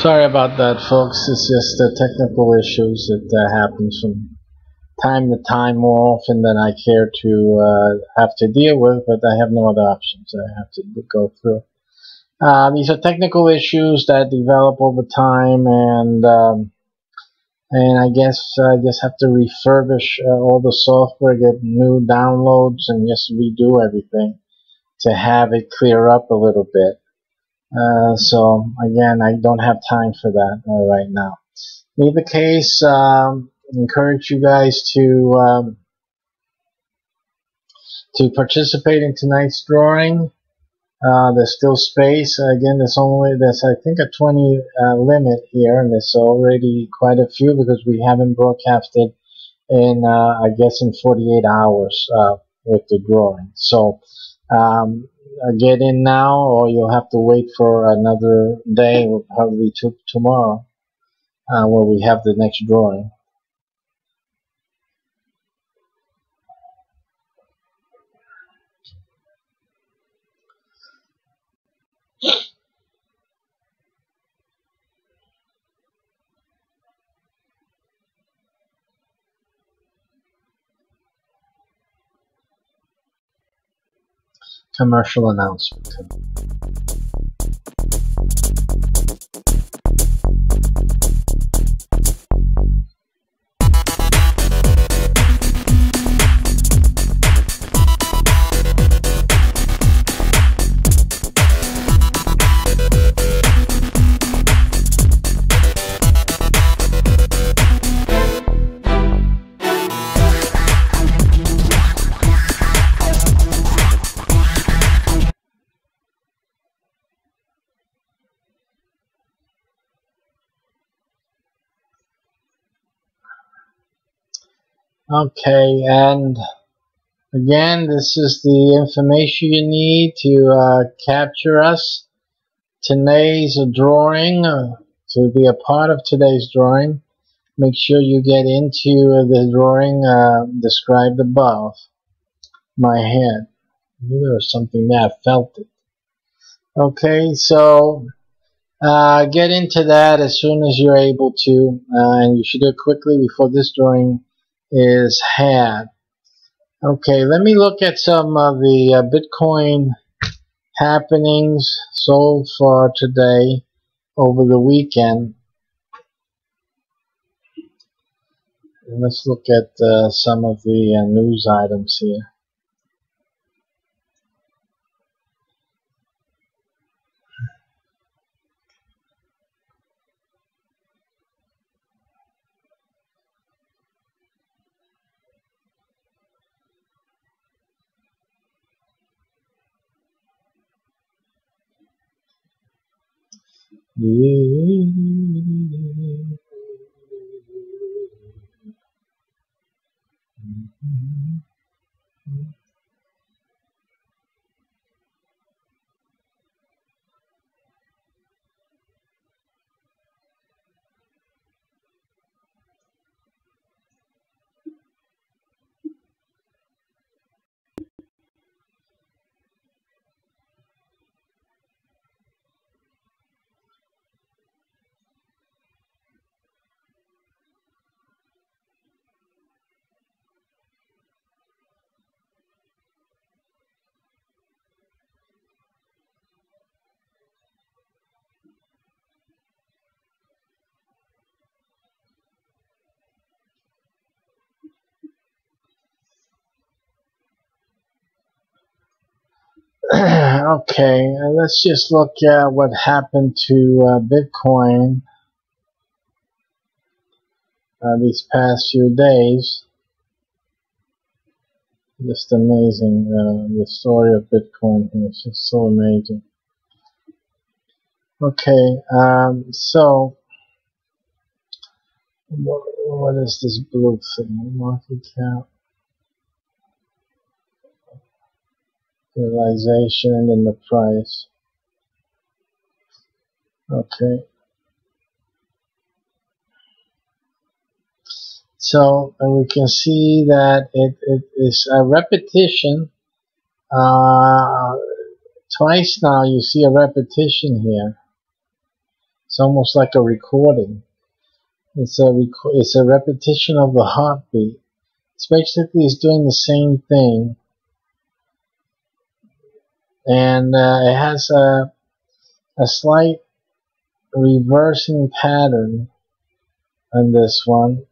Sorry about that, folks. It's just technical issues that happens from time to time, more often than I care to have to deal with, but I have no other options. I have to go through. These are technical issues that develop over time, and I guess I just have to refurbish all the software, get new downloads, and just redo everything to have it clear up a little bit. So again, I don't have time for that right now. In either case, encourage you guys to participate in tonight's drawing. There's still space. Again, there's I think a 20 limit here, and there's already quite a few because we haven't broadcasted in I guess in 48 hours with the drawing. So get in now, or you'll have to wait for another day, probably tomorrow, where we have the next drawing. Commercial announcement. Okay, and again, this is the information you need to capture us. Today's drawing, to be a part of today's drawing, make sure you get into the drawing described above. My head. I knew there was something there. I felt it. Okay, so get into that as soon as you're able to, and you should do it quickly before this drawing is had. Okay, let me look at some of the Bitcoin happenings so far today over the weekend. And let's look at some of the news items here. Okay, let's just look at what happened to Bitcoin these past few days. Just amazing, the story of Bitcoin here. It's just so amazing. Okay, so what is this blue thing? Market cap, realization, and then the price. Okay. So we can see that it is a repetition. Twice now you see a repetition here. It's almost like a recording. It's a repetition of the heartbeat. It's basically doing the same thing, and it has a slight reversing pattern on this one.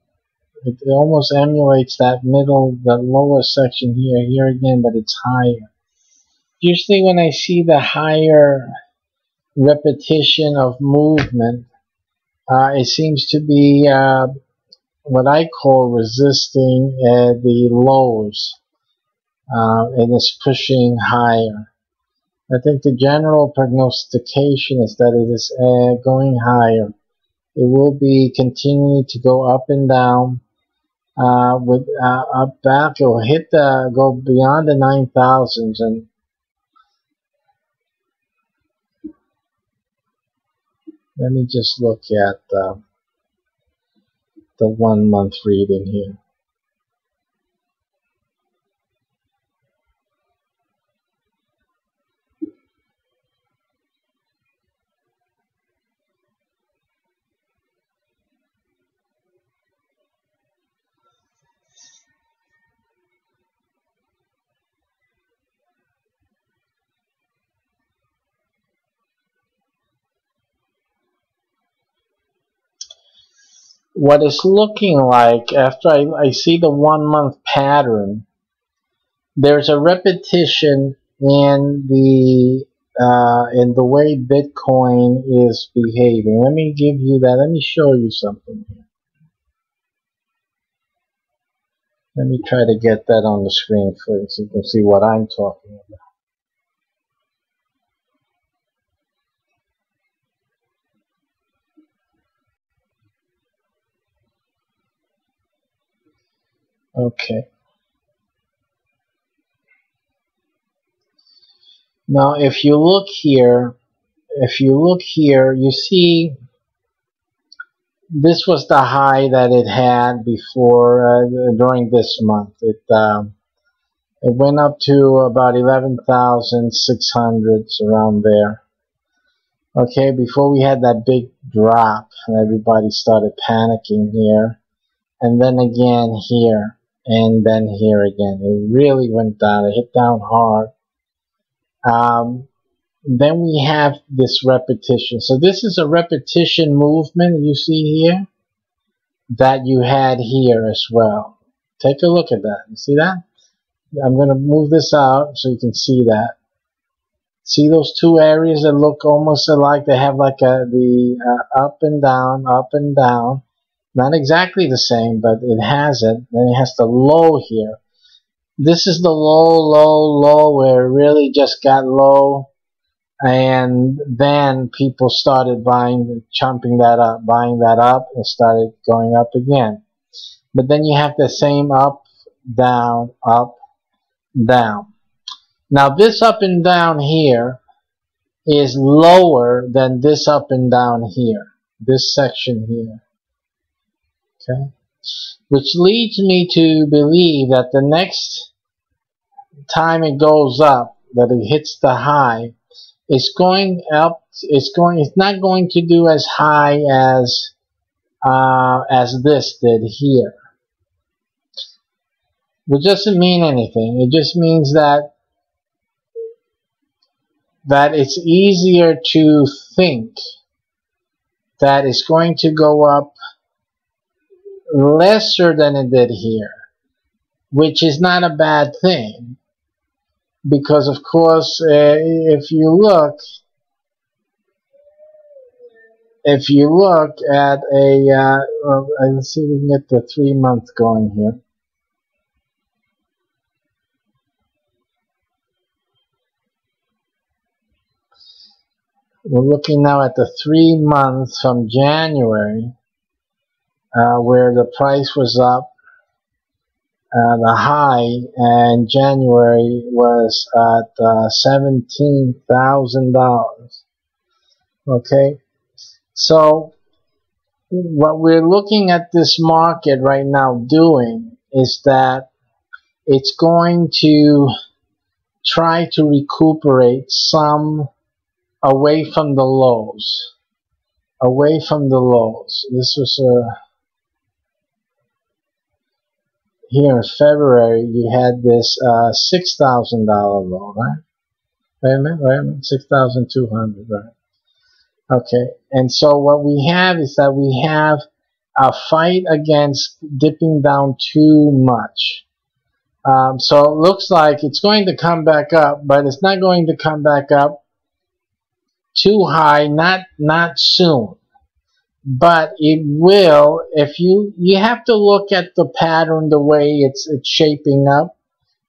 It almost emulates that lower section here again, but it's higher. Usually when I see the higher repetition of movement, it seems to be what I call resisting the lows, and it's pushing higher. I think the general prognostication is that it is going higher. It will be continuing to go up and down. With up back, it will go beyond the 9,000s, and let me just look at the 1 month reading here. What it's looking like after I see the 1 month pattern, there's a repetition in the way Bitcoin is behaving. Let me give you that. Let me show you something here. Let me try to get that on the screen for you so you can see what I'm talking about. Okay. Now, if you look here, you see this was the high that it had before during this month. It went up to about 11,600 around there. Okay, before we had that big drop, and everybody started panicking here, and then again here, and then here again. It really went down. It hit down hard. Then we have this repetition. So this is a repetition movement you see here that you had here as well. Take a look at that. You see that? I'm going to move this out so you can see that. See those two areas that look almost alike? They have like the up and down, up and down. Not exactly the same, but it has it. Then it has the low here. This is the low, low, low, where it really just got low. And then people started chumping that up, buying that up, and started going up again. But then you have the same up, down, up, down. Now this up and down here is lower than this up and down here, this section here. Okay, which leads me to believe that the next time it goes up, that it hits the high, it's going up. It's not going to do as high as this did here. Which doesn't mean anything. It just means that it's easier to think that it's going to go up lesser than it did here, which is not a bad thing, because of course if you look at let's see if we can get the 3 month going here. We're looking now at the 3 months from January, where the price was up. The high in January was at $17,000. Okay, so what we're looking at this market right now doing is that it's going to try to recuperate some away from the lows. away from the lows. This was here in February. You had this $6,000 low, right? Wait a minute, 6,200, right? Okay, and so what we have is that we have a fight against dipping down too much. So it looks like it's going to come back up, but it's not going to come back up too high, not soon. But it will, if you have to look at the pattern, the way it's shaping up,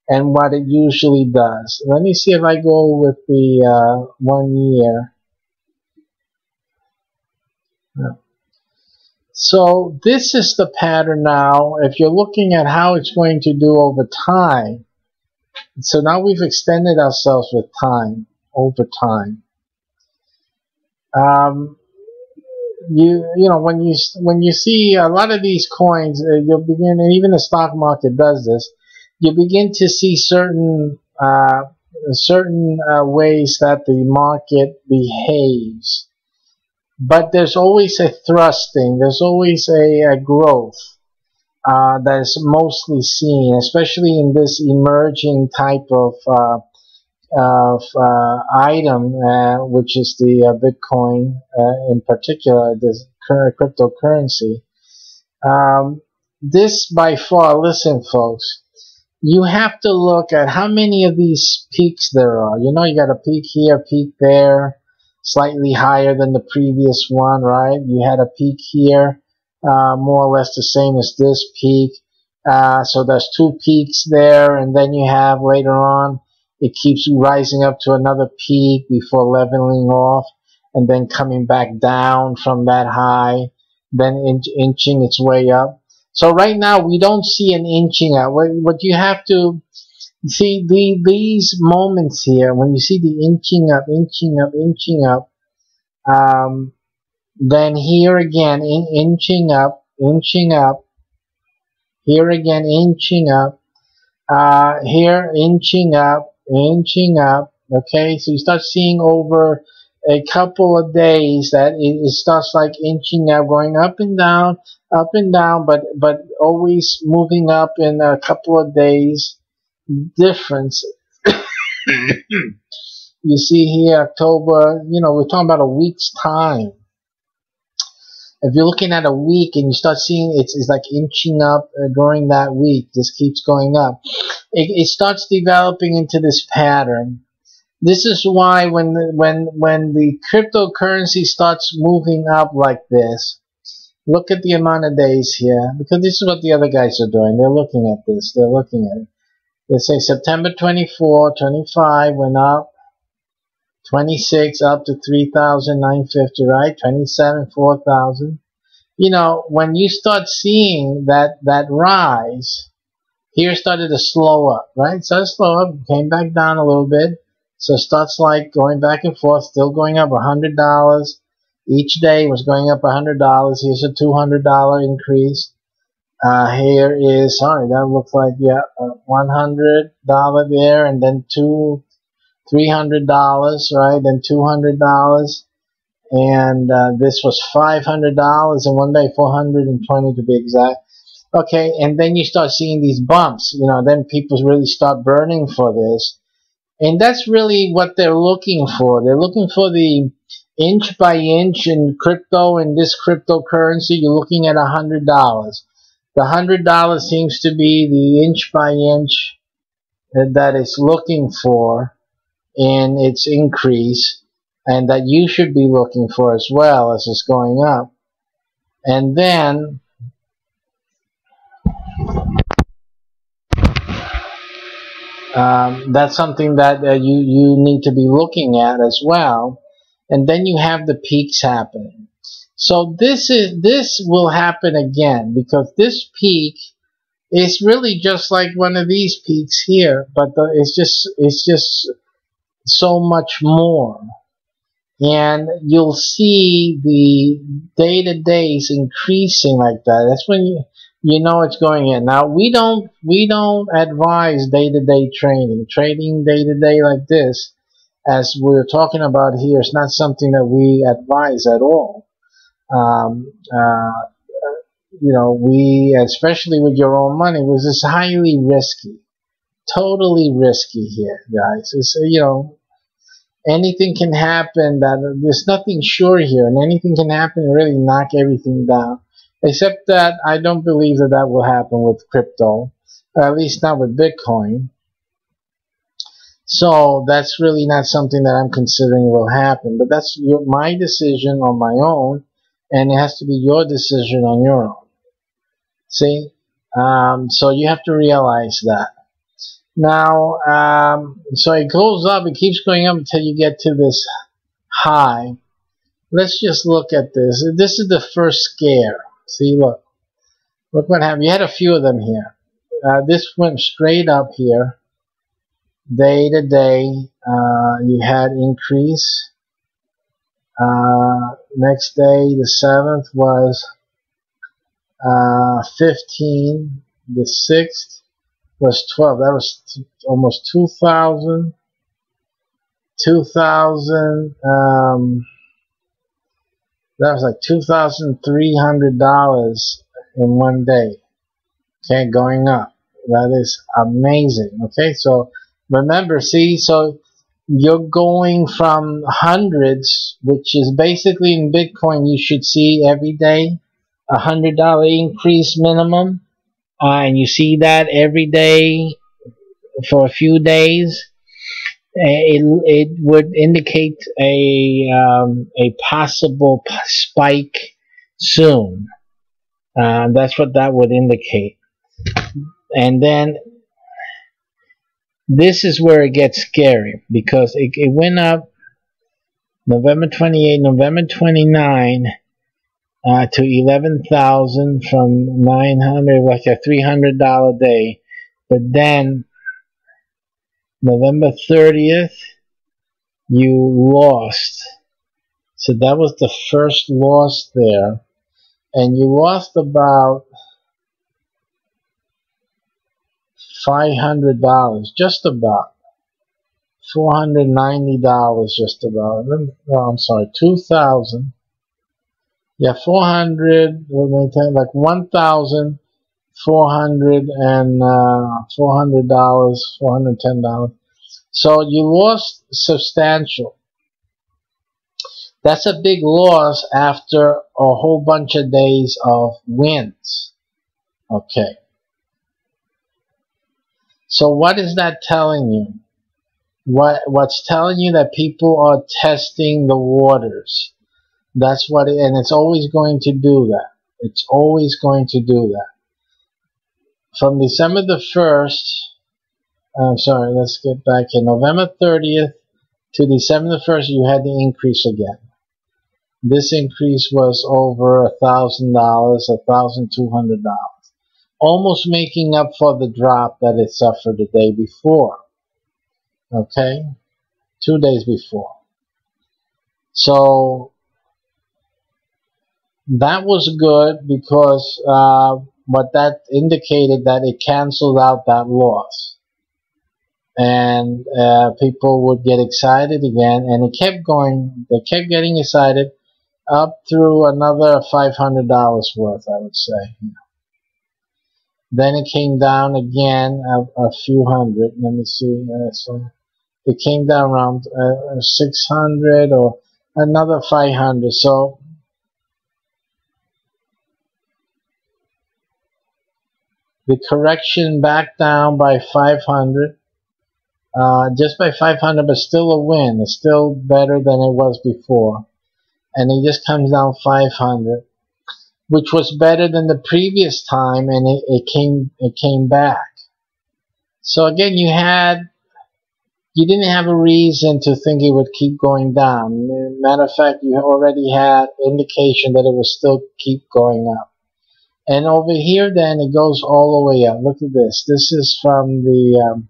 and what it usually does. Let me see if I go with the 1 year. So this is the pattern now. If you're looking at how it's going to do over time, so now we've extended ourselves with time, over time. You know, when you see a lot of these coins, you'll begin, and even the stock market does this, you begin to see certain ways that the market behaves. But there's always a thrusting, there's always a growth that is mostly seen, especially in this emerging type of item, which is the Bitcoin in particular, this current cryptocurrency. This by far, listen folks, you have to look at how many of these peaks there are. You know, you got a peak here, peak there, slightly higher than the previous one, right? You had a peak here, more or less the same as this peak. So there's two peaks there, and then you have later on, it keeps rising up to another peak before leveling off, and then coming back down from that high, then inching its way up. So right now, we don't see an inching up. What you have to see, these moments here, when you see the inching up, inching up, then here again, inching up, here again, inching up, here inching up, okay? So you start seeing over a couple of days that it starts like inching up, going up and down, but always moving up in a couple of days difference. You see here, October, you know, we're talking about a week's time. If you're looking at a week and you start seeing it's like inching up during that week, just keeps going up. It starts developing into this pattern. This is why when the cryptocurrency starts moving up like this, look at the amount of days here, because this is what the other guys are doing. They're looking at this. They're looking at it. They say September 24, 25 went up. 26 up to 3,950, right? 27, 4,000. You know, when you start seeing that rise, here started to slow up, right? Started to slow up, came back down a little bit. So it starts like going back and forth, still going up $100. Each day was going up $100. Here's a $200 increase. Here is, sorry, that looks like, yeah, $100 there, and then $300, right? Then $200, and this was $500 in one day, 420 to be exact. Okay, and then you start seeing these bumps. You know, then people really start burning for this, and that's really what they're looking for. They're looking for the inch by inch in crypto. In this cryptocurrency, you're looking at $100. The $100 seems to be the inch by inch that it's looking for in its increase, and that you should be looking for as well as it's going up. And then that's something that you need to be looking at as well. And then you have the peaks happening. So this will happen again, because this peak is really just like one of these peaks here, but it's just so much more, and you'll see the day-to-days increasing like that. That's when you know it's going in. Now we don't advise day-to-day trading day-to-day like this, as we're talking about here. It's not something that we advise at all. Um, uh, we, especially with your own money, was this highly risky, totally risky here, guys. It's, anything can happen. That there's nothing sure here, and anything can happen and really knock everything down. Except that I don't believe that that will happen with crypto, or at least not with Bitcoin. So that's really not something that I'm considering will happen. But that's my decision on my own, and it has to be your decision on your own. See? So you have to realize that. Now, so it goes up, it keeps going up until you get to this high. Let's just look at this. This is the first scare. See, look what happened. You had a few of them here. This went straight up here. Day to day, you had increase. Next day, the 7th was 15. The 6th was 12. That was almost 2,000. 2,000. That was like $2,300 in one day. Okay, going up. That is amazing. Okay, so remember, see, so you're going from hundreds, which is basically in Bitcoin, you should see every day $100 increase minimum, and you see that every day for a few days. It would indicate a possible spike soon. That's what that would indicate. And then this is where it gets scary, because it went up November 28, November 29 to 11,000 from 900, like a $300 day. But then November 30th, you lost. So that was the first loss there. And you lost about $500, just about. $490, just about. Oh, I'm sorry, 2,000. Yeah, 400, like 1,400 and $400, $410. So you lost substantial. That's a big loss after a whole bunch of days of wins. Okay. So what is that telling you? What's telling you that people are testing the waters. That's what and it's always going to do that. It's always going to do that. From December the 1st, I'm sorry, let's get back here. November 30th to December the 1st, you had the increase again. This increase was over $1,000, $1,200. Almost making up for the drop that it suffered the day before. Okay? 2 days before. So that was good because what that indicated that it canceled out that loss. And people would get excited again, and it kept going. They kept getting excited up through another $500 worth, I would say. Then it came down again a few hundred. Let me see. So it came down around 600 or another 500. So the correction back down by 500. Just by 500, but still a win. It's still better than it was before. And it just comes down 500, which was better than the previous time, and it came back. So again, you didn't have a reason to think it would keep going down. Matter of fact, you already had indication that it would still keep going up. And over here, then it goes all the way up. Look at this. This is from the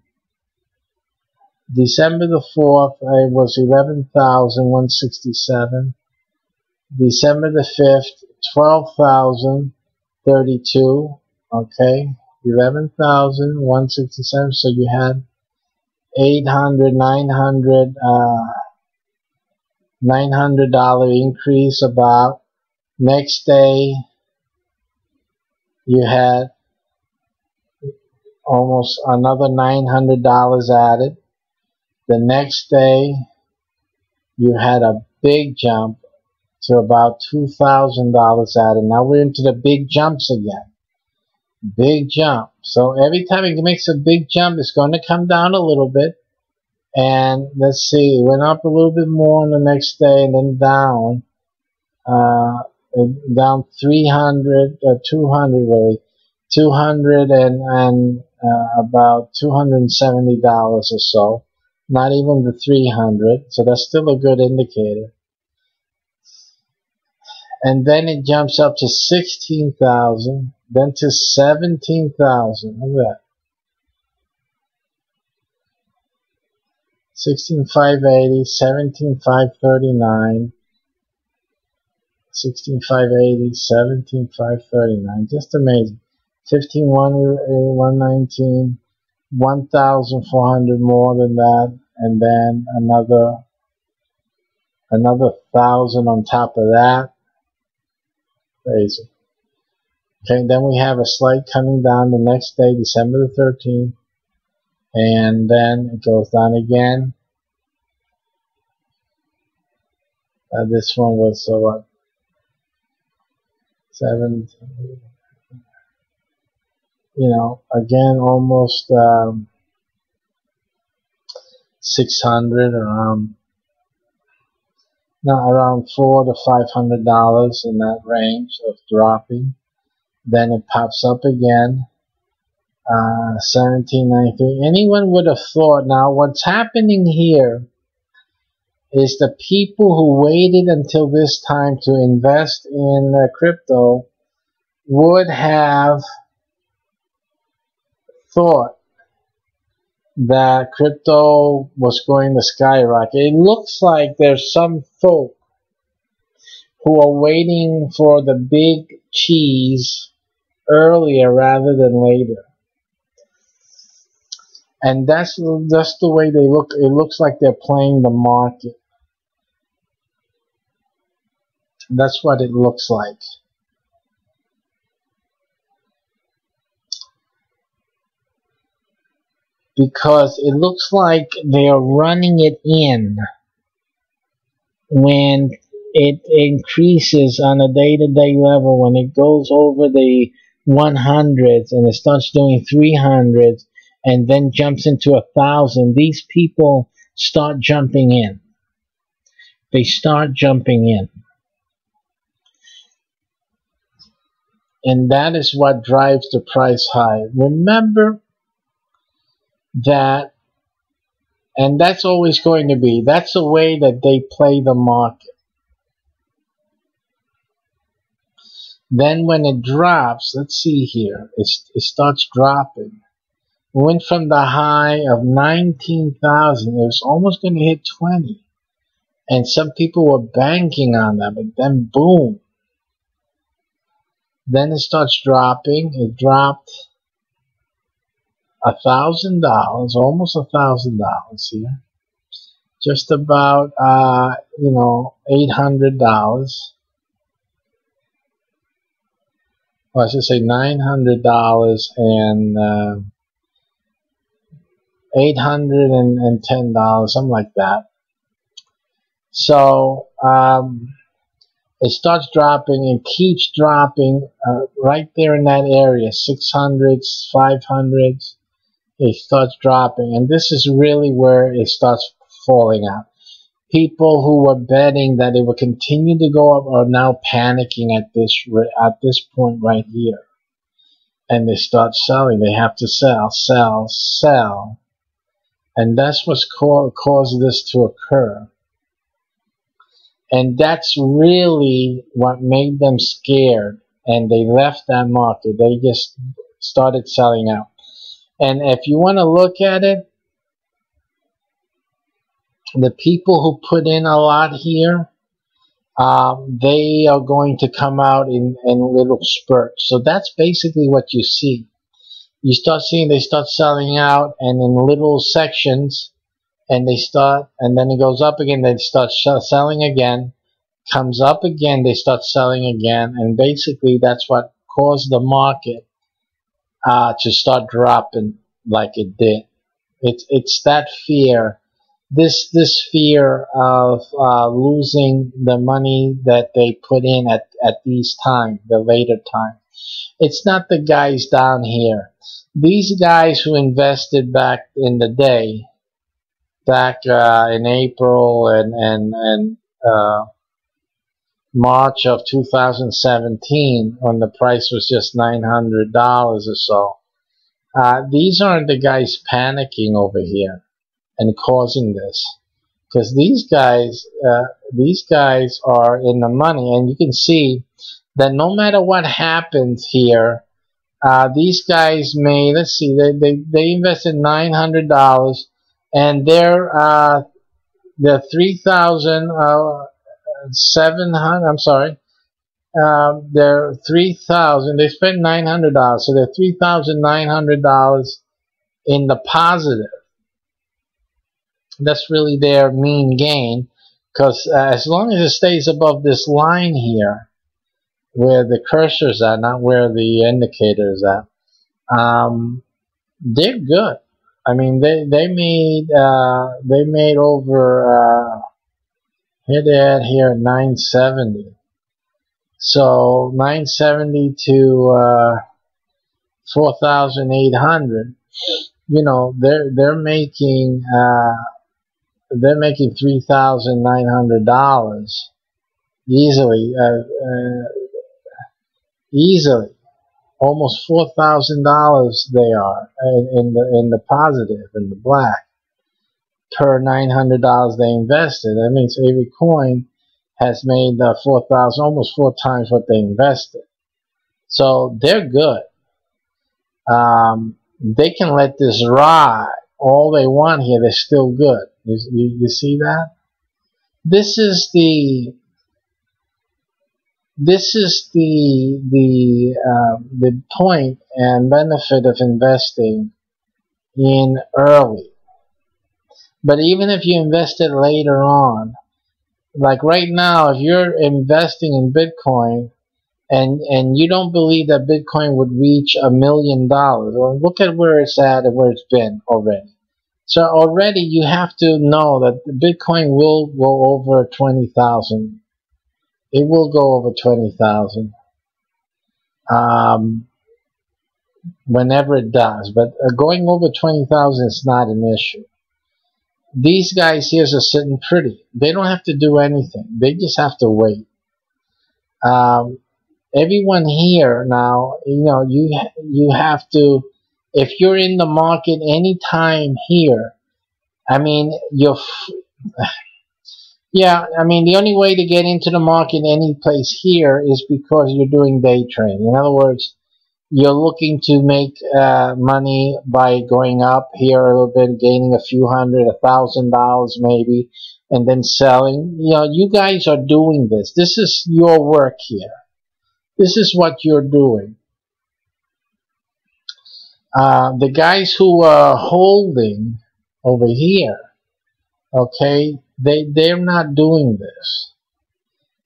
December the 4th, it was 11,167. December the 5th, 12,032. Okay, 11,167. So you had $900 increase about. Next day, you had almost another $900 added. The next day, you had a big jump to about $2,000 added. Now we're into the big jumps again. Big jump. So every time it makes a big jump, it's going to come down a little bit. And let's see, it went up a little bit more on the next day and then down. Down 300, 200 really. 200 and about $270 or so. Not even the 300. So that's still a good indicator. And then it jumps up to 16,000, then to 17,000. Look at that. 16,580, 17,539, 16,580, 17,539. Just amazing. 15,119, 1,400 more than that, and then another 1,000 on top of that. Crazy. Okay, then we have a slight coming down the next day, December the 13th, and then it goes down again. This one was what? 7. You know, again, almost 600 around. Now around $400 to $500 in that range of dropping. Then it pops up again. 1793. Anyone would have thought. Now what's happening here is the people who waited until this time to invest in crypto would have thought that crypto was going to skyrocket. It looks like there's some folk who are waiting for the big cheese earlier rather than later. And that's the way they look. It looks like they're playing the market. That's what it looks like. Because it looks like they are running it in when it increases on a day-to-day level, when it goes over the 100s and it starts doing 300s and then jumps into 1,000. These people start jumping in. They start jumping in. And that is what drives the price high. Remember that, and that's always going to be, that's the way that they play the market. Then when it drops, let's see here, it starts dropping. It went from the high of 19,000, it was almost going to hit 20. And some people were banking on that, but then boom. Then it starts dropping. It dropped $1,000, almost $1,000 here. Just about, $800. Well, I should say $900 and $810, something like that. So it starts dropping and keeps dropping right there in that area, 600s, 500s. It starts dropping, and this is really where it starts falling out. People who were betting that it would continue to go up are now panicking at this point right here, and they start selling. They have to sell, and that's what's caused this to occur. And that's really what made them scared, and they left that market. They just started selling out. And if you want to look at it, the people who put in a lot here, they are going to come out in little spurts. So that's basically what you see. You start seeing they start selling out, and in little sections, and then it goes up again, they start selling again, comes up again, they start selling again, and basically that's what caused the market to start dropping like it did. It's that fear, this fear of losing the money that they put in at these times, the later time. It's not the guys down here. These guys who invested back in the day, back in April and March of 2017, when the price was just $900 or so. These aren't the guys panicking over here and causing this, because these guys are in the money, and you can see that no matter what happens here, these guys made, let's see, they invested $900, and they're 3,700. I'm sorry. They're 3,000. They spent $900, so they're $3,900 in the positive. That's really their mean gain, because as long as it stays above this line here, where the cursor's at, not where the indicator is at, they're good. I mean, they made over here they're at here 970. So 970 to 4,800. You know, they're making $3,900 easily. Easily, almost $4,000 they are in the positive, in the black, per $900 they invested. That means every coin has made 4,000, almost 4 times what they invested. So they're good. They can let this ride all they want here. They're still good. You see that? This is the point and benefit of investing in early. But even if you invested later on, like right now, if you're investing in Bitcoin and you don't believe that Bitcoin would reach $1 million, or look at where it's at and where it's been already. So already you have to know that Bitcoin will go over 20,000. It will go over 20,000 whenever it does. But going over 20,000 is not an issue. These guys here are sitting pretty. They don't have to do anything. They just have to wait. Everyone here now, you know, you have to, if you're in the market anytime here, I mean, yeah, I mean, the only way to get into the market any place here is because you're doing day trading. In other words, you're looking to make money by going up here a little bit, gaining a few hundred, $1,000 maybe, and then selling. You know, you guys are doing this. This is your work here. This is what you're doing. The guys who are holding over here, okay, they're not doing this.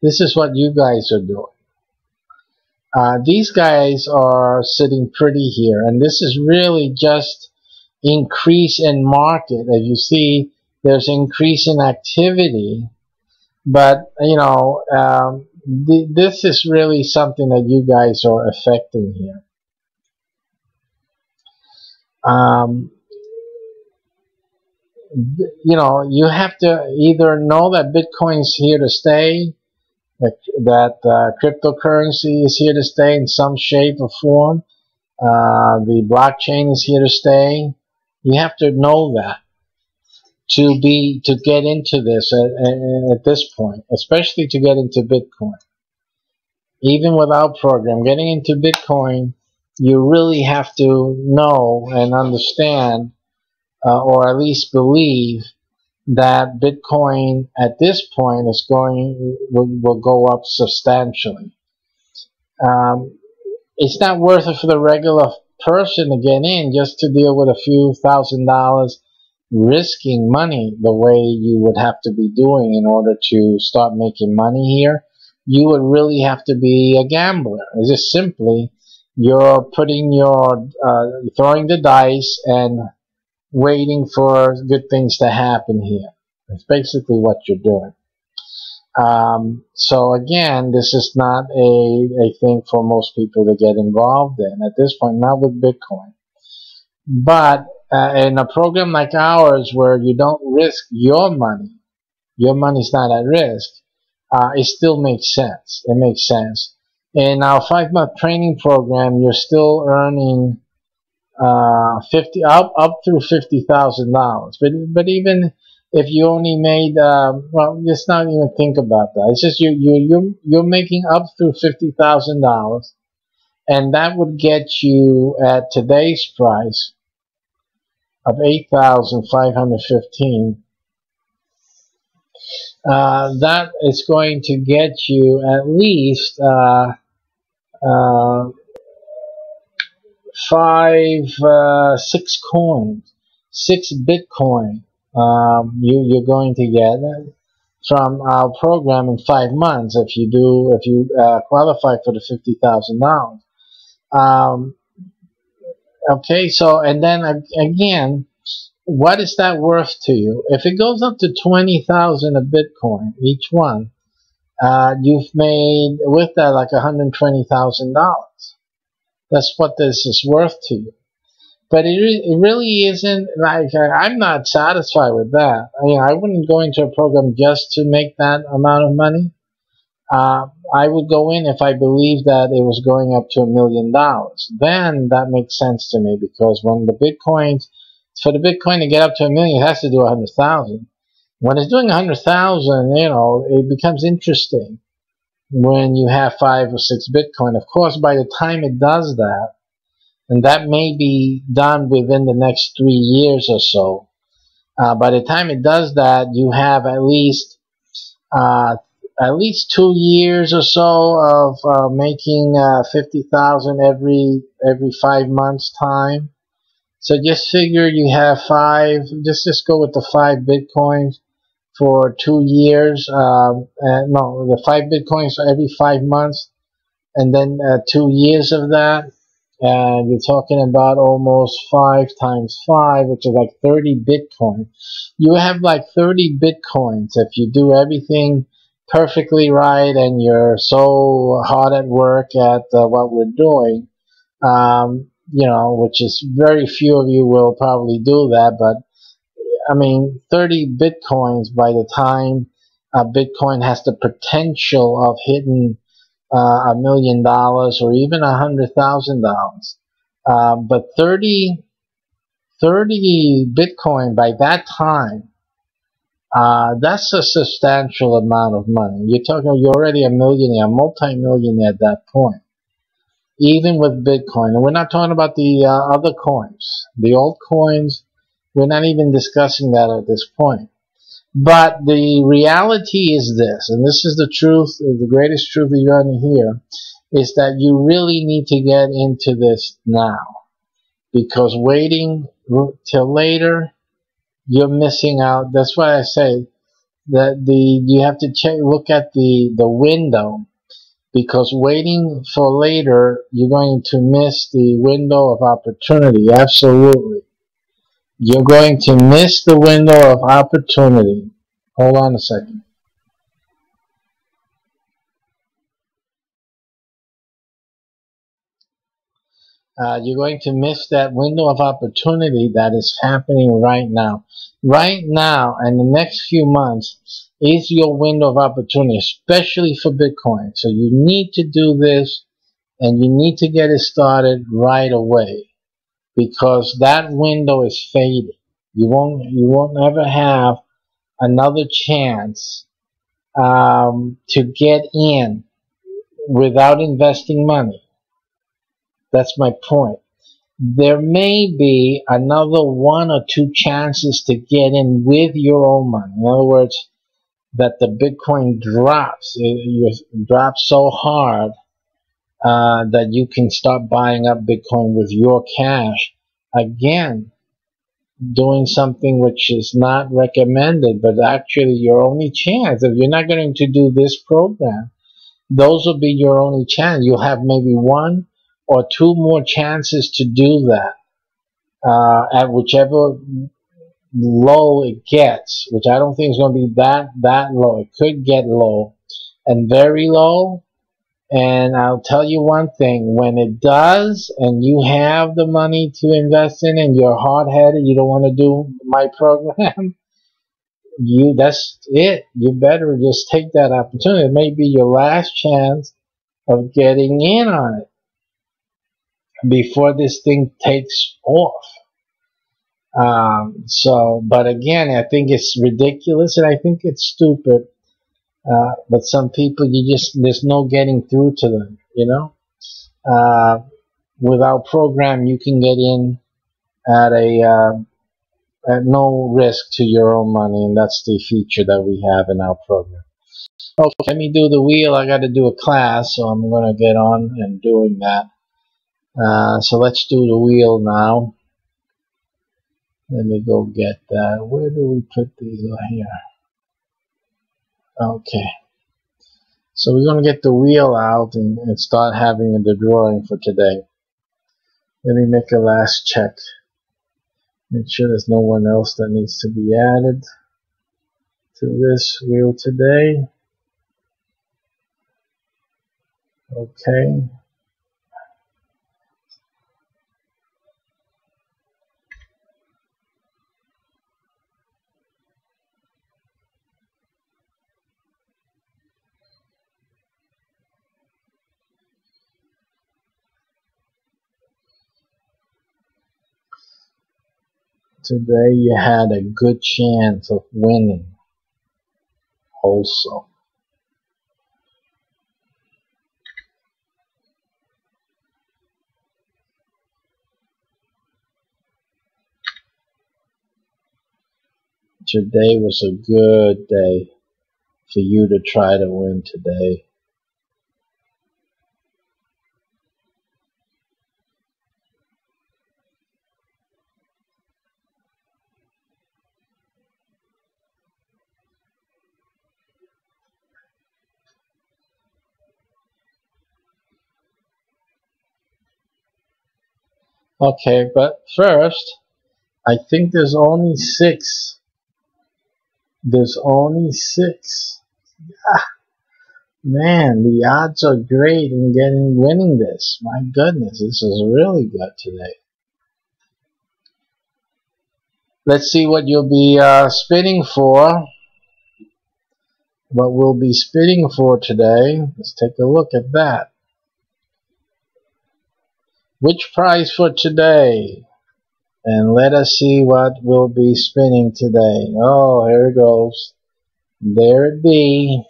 This is what you guys are doing. These guys are sitting pretty here, and this is really just increase in market. As you see, there's increase in activity, but you know, this is really something that you guys are affecting here. You know, you have to either know that Bitcoin's here to stay, that cryptocurrency is here to stay in some shape or form, the blockchain is here to stay. You have to know that to get into this at this point, especially to get into Bitcoin. Even without program, getting into Bitcoin, you really have to know and understand, or at least believe, that Bitcoin at this point will go up substantially. It's not worth it for the regular person to get in just to deal with a few $1,000 risking money the way you would have to be doing in order to start making money here, you would really have to be a gambler. It's just simply you're putting your throwing the dice and waiting for good things to happen here. That's basically what you're doing. So again, this is not a thing for most people to get involved in at this point, not with Bitcoin. But in a program like ours where you don't risk your money's not at risk, it still makes sense. It makes sense. In our 5-month training program, you're still earning 50 up through $50,000. But even if you only made well, just not even think about that. It's just you're making up through $50,000, and that would get you at today's price of 8,515. That is going to get you at least 6 coins, 6 Bitcoin. You're going to get from our program in 5 months if you qualify for the $50,000. Okay, so and then again, what is that worth to you? If it goes up to 20,000 a Bitcoin each one, you've made with that like $120,000. That's what this is worth to you. But it really isn't like I'm not satisfied with that. I wouldn't go into a program just to make that amount of money. I would go in if I believed that it was going up to $1 million. Then that makes sense to me, because when the Bitcoins, for the Bitcoin to get up to $1 million, it has to do 100,000. When it's doing 100,000, it becomes interesting when you have 5 or 6 Bitcoin. Of course, by the time it does that, and that may be done within the next 3 years or so, by the time it does that, you have at least 2 years or so of making 50,000 every 5 months time. So just figure you have 5. Just go with the 5 Bitcoins for 2 years. No, the 5 Bitcoins for every 5 months, and then 2 years of that. And you're talking about almost 5 times 5, which is like 30 Bitcoin. You have like 30 Bitcoins if you do everything perfectly right and you're so hard at work at what we're doing. Which is very few of you will probably do that, but I mean, 30 Bitcoins by the time Bitcoin has the potential of hitting $1 million or even $100,000. But 30 Bitcoin by that time, that's a substantial amount of money. You're already a millionaire, multi-millionaire at that point, even with Bitcoin. And we're not talking about the other coins, the altcoins. We're not even discussing that at this point. But the reality is this, and this is the truth, the greatest truth that you're going to hear, is that you really need to get into this now. Because waiting till later, you're missing out. That's why I say that you have to look at the window. Because waiting for later, you're going to miss the window of opportunity. Absolutely. You're going to miss the window of opportunity. Hold on a second. You're going to miss that window of opportunity that is happening right now. Right now, and the next few months, is your window of opportunity, especially for Bitcoin. So you need to do this, and you need to get it started right away, because that window is fading. You won't ever have another chance to get in without investing money. That's my point. There may be another 1 or 2 chances to get in with your own money. In other words, that the Bitcoin drops. It drops so hard that you can start buying up Bitcoin with your cash. Again, doing something which is not recommended, but actually your only chance. If you're not going to do this program, those will be your only chance. You'll have maybe one or two more chances to do that at whichever low it gets, which I don't think is going to be that low. It could get low and very low. And I'll tell you one thing, when it does and you have the money to invest in and you're hard-headed, you don't want to do my program, that's it. You better just take that opportunity. It may be your last chance of getting in on it before this thing takes off. But again, I think it's ridiculous and I think it's stupid. But some people, there's no getting through to them, you know. Without program, you can get in at at no risk to your own money, and that's the feature that we have in our program. Okay, let me do the wheel. I got to do a class, so I'm going to get on and doing that. So let's do the wheel now. Let me go get that. Where do we put these? Oh, here. Okay. So we're going to get the wheel out and start having the drawing for today. Let me make a last check. Make sure there's no one else that needs to be added to this wheel today. Okay. Today you had a good chance of winning also. Today was a good day for you to try to win today. Okay, but first, I think there's only 6. There's only 6. Man, the odds are great in winning this. My goodness, this is really good today. Let's see what you'll be spinning for. What we'll be spinning for today. Let's take a look at that. Which prize for today? And let us see what we'll be spinning today. Oh, here it goes. There it be.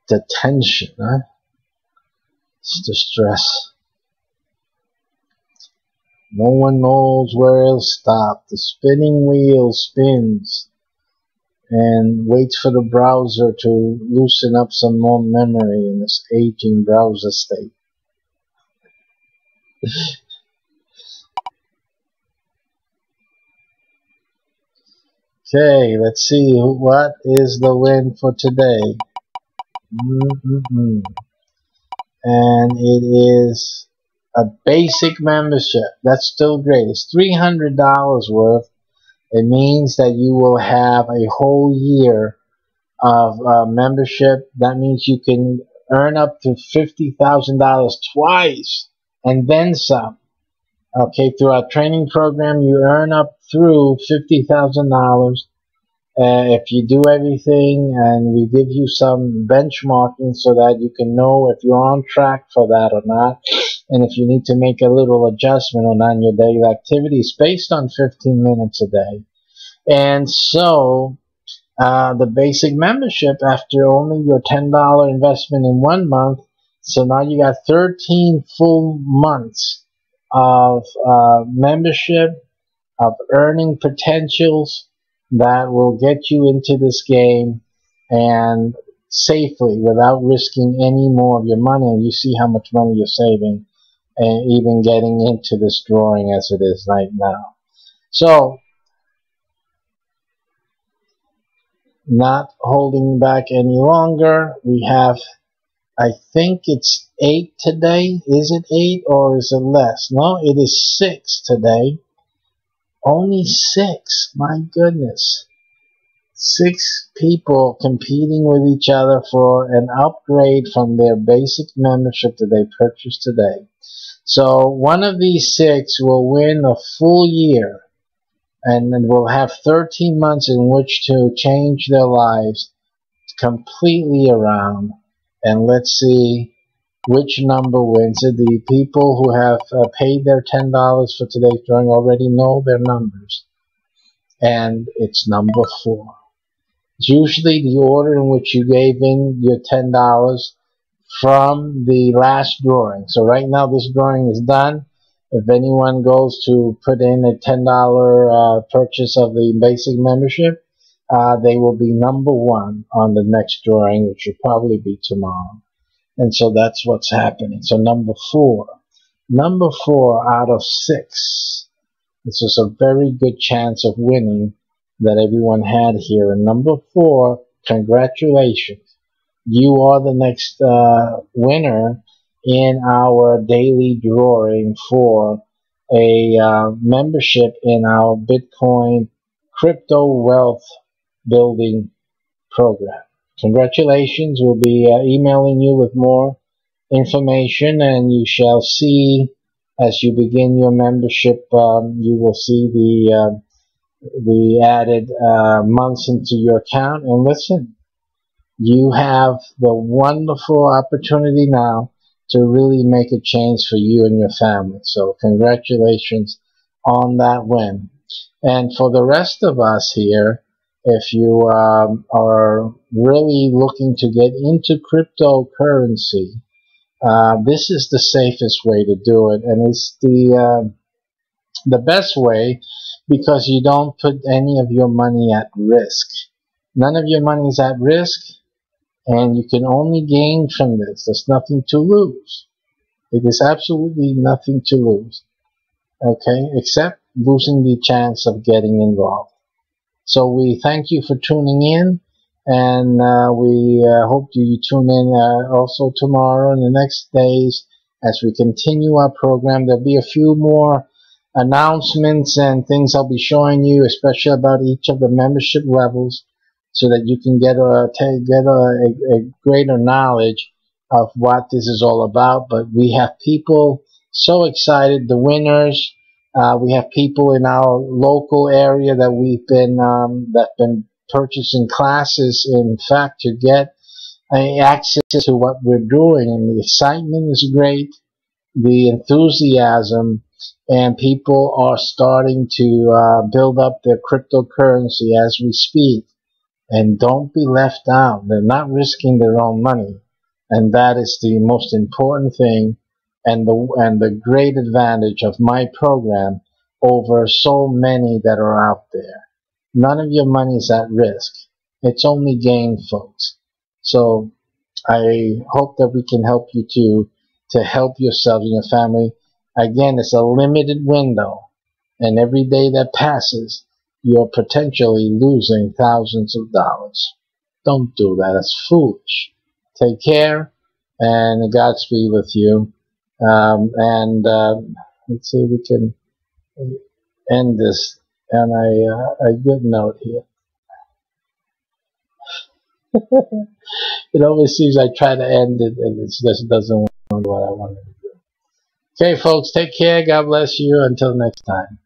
The tension, huh? It's the stress. No one knows where it'll stop. The spinning wheel spins and waits for the browser to loosen up some more memory in this aging browser state. Okay, let's see what is the win for today. And it is a basic membership. That's still great. It's $300 worth. It means that you will have a whole year of membership. That means you can earn up to $50,000 twice and then some. Okay, through our training program, you earn up through $50,000. If you do everything, and we give you some benchmarking so that you can know if you're on track for that or not, and if you need to make a little adjustment on your daily activities based on 15 minutes a day. And so the basic membership, after only your $10 investment in 1 month, so now you got 13 full months of membership, of earning potentials that will get you into this game and safely without risking any more of your money. And you see how much money you're saving and even getting into this drawing as it is right now. So, not holding back any longer, we have, I think it's 8 today. Is it 8 or is it less? No, it is 6 today. Only 6. My goodness. 6 people competing with each other for an upgrade from their basic membership that they purchased today. So one of these 6 will win a full year and will have 13 months in which to change their lives completely around. And let's see which number wins it. The people who have paid their $10 for today's drawing already know their numbers. And it's number 4. It's usually the order in which you gave in your $10 from the last drawing. So right now this drawing is done. If anyone goes to put in a $10 purchase of the basic membership, they will be number 1 on the next drawing, which will probably be tomorrow. And so that's what's happening. So number 4. Number 4 out of 6. This is a very good chance of winning that everyone had here. And number 4, congratulations. You are the next winner in our daily drawing for a membership in our Bitcoin crypto wealth building program. Congratulations. We'll be emailing you with more information, and you shall see as you begin your membership, you will see the added months into your account. And listen, you have the wonderful opportunity now to really make a change for you and your family. So congratulations on that win. And for the rest of us here, if you are really looking to get into cryptocurrency, this is the safest way to do it, and it's the best way because you don't put any of your money at risk. None of your money is at risk, and you can only gain from this. There's nothing to lose. It is absolutely nothing to lose, okay, except losing the chance of getting involved. So we thank you for tuning in, and we hope you tune in also tomorrow and the next days as we continue our program. There'll be a few more announcements and things I'll be showing you, especially about each of the membership levels, so that you can get a greater knowledge of what this is all about. But we have people so excited, the winners. We have people in our local area that we've been purchasing classes, in fact, to get access to what we're doing. And the excitement is great, the enthusiasm, and people are starting to build up their cryptocurrency as we speak. And don't be left out. They're not risking their own money, and that is the most important thing, and the great advantage of my program over so many that are out there. None of your money is at risk. It's only gain, folks. So I hope that we can help you to help yourself and your family. Again, it's a limited window, and every day that passes, you're potentially losing thousands of dollars. Don't do that. It's foolish. Take care, and Godspeed with you. Let's see if we can end this on a good note here. It always seems I try to end it, and it just doesn't want what I wanted to do. Okay, folks, take care. God bless you. Until next time.